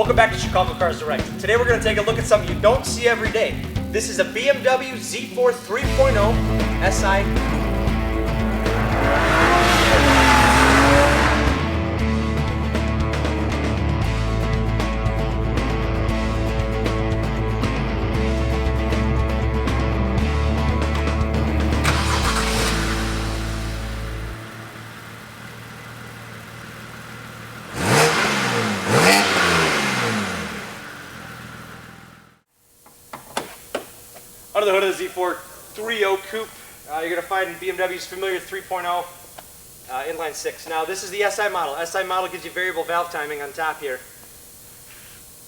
Welcome back to Chicago Cars Direct. Today we're going to take a look at something you don't see every day. This is a BMW Z4 3.0si Coupe. Under the hood of the Z4 3.0 Coupe, you're going to find BMW's familiar 3.0 inline six. Now this is the SI model. SI model gives you variable valve timing on top here,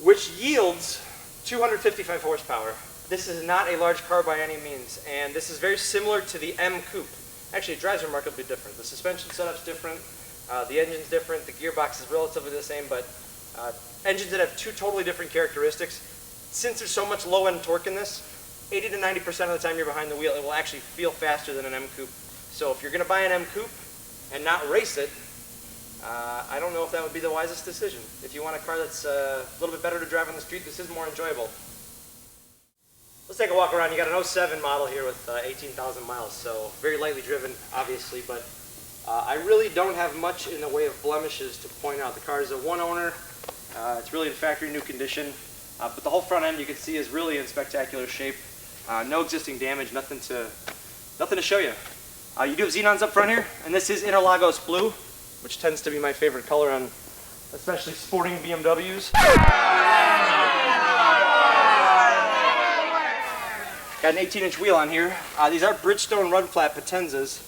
which yields 255 horsepower. This is not a large car by any means, and this is very similar to the M Coupe. Actually, it drives remarkably different. The suspension setup's different, the engine's different, the gearbox is relatively the same, but engines that have two totally different characteristics. Since there's so much low-end torque in this, 80 to 90% of the time you're behind the wheel, it will actually feel faster than an M Coupe. So if you're going to buy an M Coupe and not race it, I don't know if that would be the wisest decision. If you want a car that's a little bit better to drive on the street, this is more enjoyable. Let's take a walk around. You got an 07 model here with 18,000 miles, so very lightly driven, obviously, but I really don't have much in the way of blemishes to point out. The car is a one owner. It's really in factory new condition, but the whole front end you can see is really in spectacular shape. No existing damage, nothing to show you. You do have xenons up front here, and this is Interlagos blue, which tends to be my favorite color on especially sporting BMWs. Got an 18-inch wheel on here. These are Bridgestone run flat Potenzas.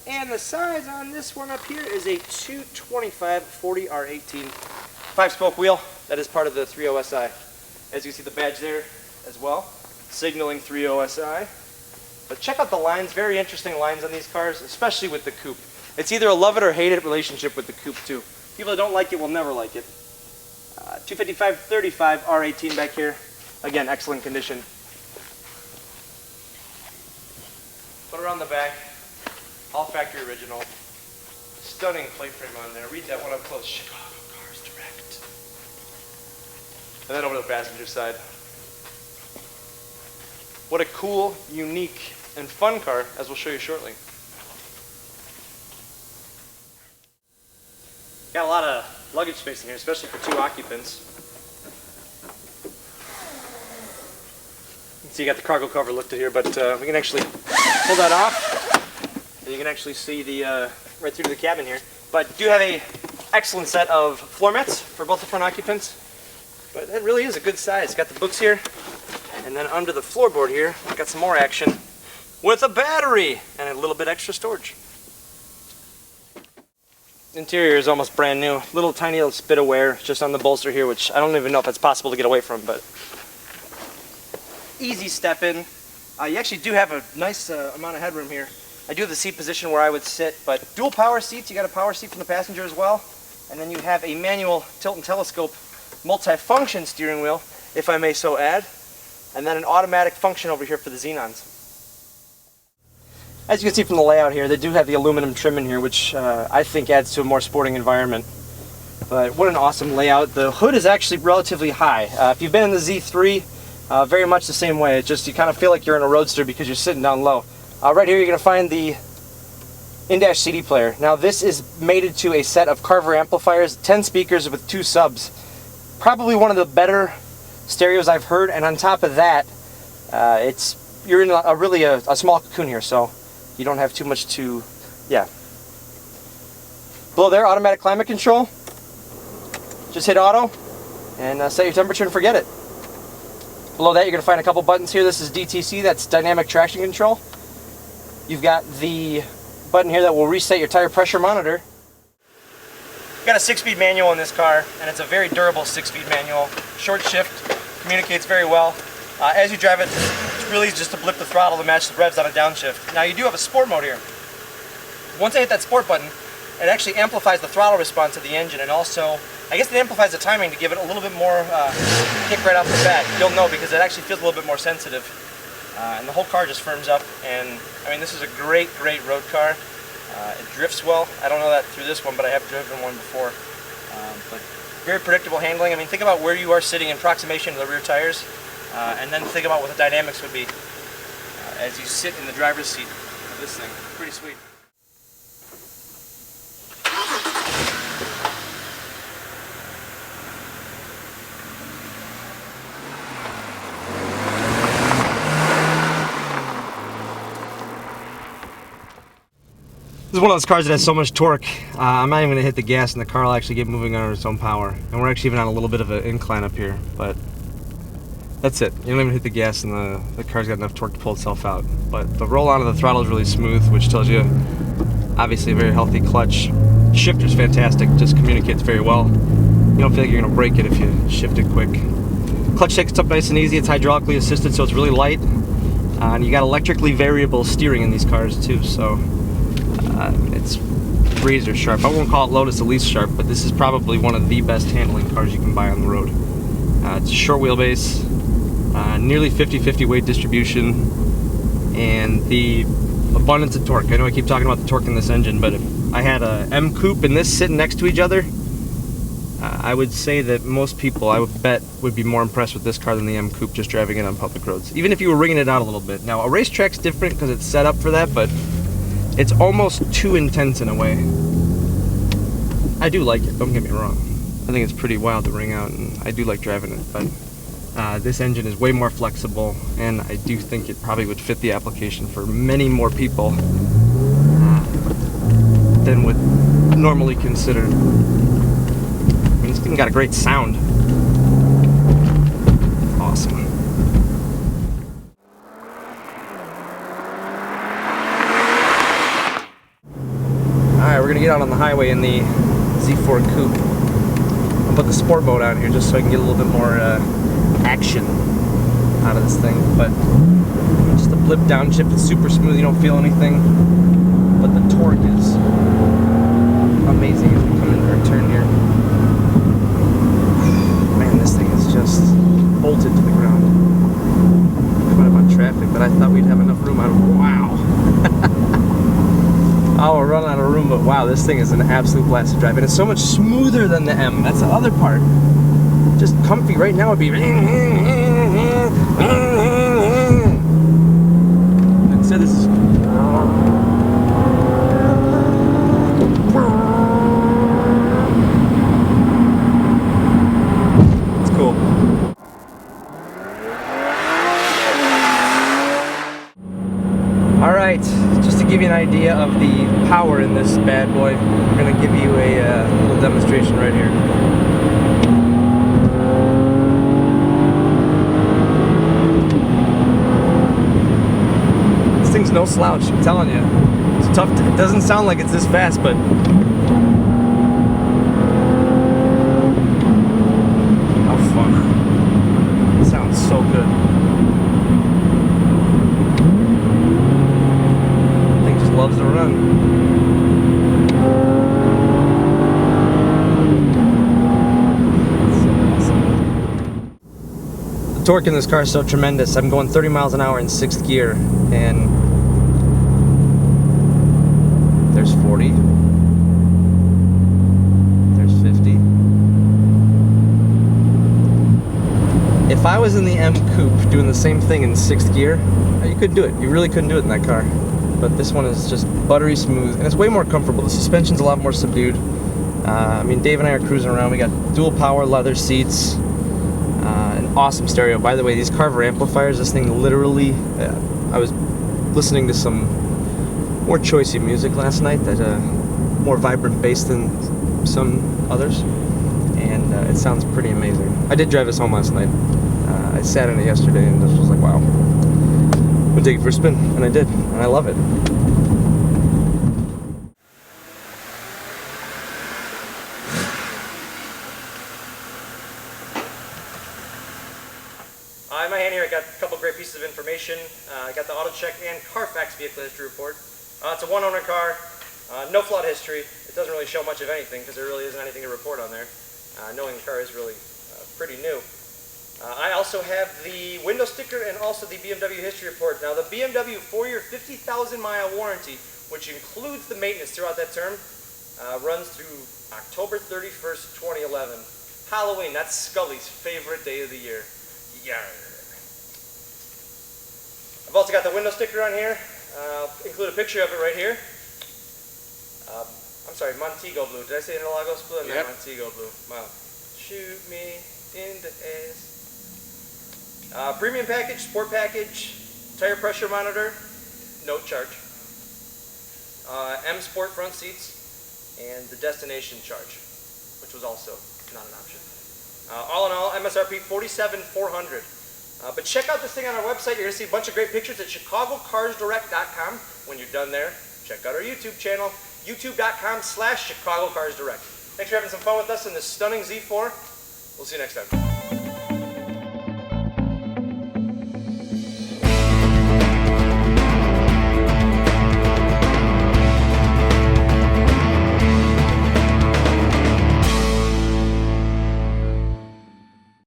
And the size on this one up here is a 225 40 R18 5-spoke wheel. That is part of the 3.0si. As you can see, the badge there as well, signaling 3.0si. But check out the lines, very interesting lines on these cars, especially with the Coupe. It's either a love it or hate it relationship with the Coupe too. People that don't like it will never like it. 255 35 R18 back here. Again, excellent condition. Put it on the back, all factory original. Stunning plate frame on there. Read that one up close. Chicago Cars Direct. And then over to the passenger side. What a cool, unique, and fun car, as we'll show you shortly. Got a lot of luggage space in here, especially for two occupants. So you got the cargo cover lifted here, but we can actually pull that off, and you can actually see the right through to the cabin here. But do have a excellent set of floor mats for both the front occupants. But it really is a good size. Got the books here, and then under the floorboard here, got some more action with a battery and a little bit extra storage. Interior is almost brand new. Little tiny little spit of wear just on the bolster here, which I don't even know if it's possible to get away from, but easy step in. You actually do have a nice amount of headroom here. I do have the seat position where I would sit, but dual power seats. You got a power seat from the passenger as well, and then you have a manual tilt and telescope multi-function steering wheel, if I may so add, and then an automatic function over here for the xenons. As you can see from the layout here, they do have the aluminum trim in here, which I think adds to a more sporting environment. But what an awesome layout. The hood is actually relatively high. If you've been in the Z3, very much the same way. It's just you kind of feel like you're in a roadster because you're sitting down low. Right here you're going to find the in-dash CD player. Now this is mated to a set of Carver amplifiers, 10 speakers with 2 subs. Probably one of the better stereos I've heard, and on top of that, you're in really a small cocoon here, so you don't have too much to, Below there, automatic climate control. Just hit auto and set your temperature and forget it. Below that, you're going to find a couple buttons here. This is DTC, that's dynamic traction control. You've got the button here that will reset your tire pressure monitor. Got a 6-speed manual in this car, and it's a very durable 6-speed manual. Short shift, communicates very well. As you drive it, it's really just to blip the throttle to match the revs on a downshift. Now you do have a sport mode here. Once I hit that sport button, it actually amplifies the throttle response of the engine, and also, I guess it amplifies the timing to give it a little bit more kick right off the bat. You'll know because it actually feels a little bit more sensitive. And the whole car just firms up, and I mean, this is a great, great road car. It drifts well. I don't know that through this one, but I have driven one before. But Very predictable handling. I mean, think about where you are sitting in approximation to the rear tires, and then think about what the dynamics would be as you sit in the driver's seat of this thing. Pretty sweet. This is one of those cars that has so much torque, I'm not even going to hit the gas and the car will actually get moving on its own power. And we're actually even on a little bit of an incline up here, but that's it. You don't even hit the gas and the car's got enough torque to pull itself out. But the roll on of the throttle is really smooth, which tells you obviously a very healthy clutch. Shifter's fantastic, just communicates very well. You don't feel like you're going to break it if you shift it quick. Clutch takes up nice and easy. It's hydraulically assisted, so it's really light. And you got electrically variable steering in these cars too, so it's razor sharp. I won't call it Lotus Elise sharp, but this is probably one of the best handling cars you can buy on the road. It's a short wheelbase, nearly 50-50 weight distribution, and the abundance of torque. I know I keep talking about the torque in this engine, but if I had a M Coupe and this sitting next to each other, I would say that most people, I would bet, would be more impressed with this car than the M Coupe just driving it on public roads, even if you were ringing it out a little bit. Now, a racetrack's different because it's set up for that, but it's almost too intense in a way. I do like it, don't get me wrong. I think it's pretty wild to ring out, and I do like driving it, but this engine is way more flexible, and I do think it probably would fit the application for many more people than would normally considered. I mean, it's even got a great sound. Awesome. Alright, we're going to get out on the highway in the Z4 Coupe. I'll put the sport mode on here just so I can get a little bit more action out of this thing. But just the blip downshift is super smooth, you don't feel anything. But the torque is amazing as we come into our turn here. Man, this thing is just bolted to the ground. Coming up on traffic, but I thought we'd have enough room out of it. Wow! Oh, we're running out of room, but wow, this thing is an absolute blast to drive. And it's so much smoother than the M. That's the other part. Just comfy right now would be... Instead, this is... It's cool. Alright, just to give you an idea of the power in this bad boy, we're going to give you a little demonstration right here. This thing's no slouch, I'm telling you. It's tough, it doesn't sound like it's this fast, but how fun. It sounds so good. Loves to run. So awesome. The torque in this car is so tremendous. I'm going 30 miles an hour in 6th gear, and there's 40. There's 50. If I was in the M Coupe doing the same thing in 6th gear, you couldn't do it. You really couldn't do it in that car. But this one is just buttery smooth, and it's way more comfortable. The suspension's a lot more subdued. I mean, Dave and I are cruising around. We got dual power leather seats, an awesome stereo. By the way, these Carver amplifiers, this thing literally, I was listening to some more choicey music last night, that more vibrant bass than some others, and it sounds pretty amazing. I did drive this home last night. I sat in it yesterday and just was like, wow. I'll take it for a spin, and I did, and I love it. In my hand here, I got a couple great pieces of information. I got the auto check and Carfax vehicle history report. It's a one-owner car, no flawed history. It doesn't really show much of anything because there really isn't anything to report on there, knowing the car is really pretty new. I also have the window sticker and also the BMW history report. Now, the BMW 4-year 50,000 mile warranty, which includes the maintenance throughout that term, runs through October 31st, 2011. Halloween, that's Scully's favorite day of the year. Yarr. I've also got the window sticker on here. I'll include a picture of it right here. I'm sorry, Montego blue. Did I say Interlagos blue? And Yep. Montego blue. Wow. Shoot me in the ass. Premium package, sport package, tire pressure monitor, no charge. M Sport front seats, and the destination charge, which was also not an option. All in all, MSRP $47,400. But check out this thing on our website. You're going to see a bunch of great pictures at chicagocarsdirect.com. When you're done there, check out our YouTube channel, youtube.com/chicagocarsdirect. Thanks for having some fun with us in this stunning Z4. We'll see you next time.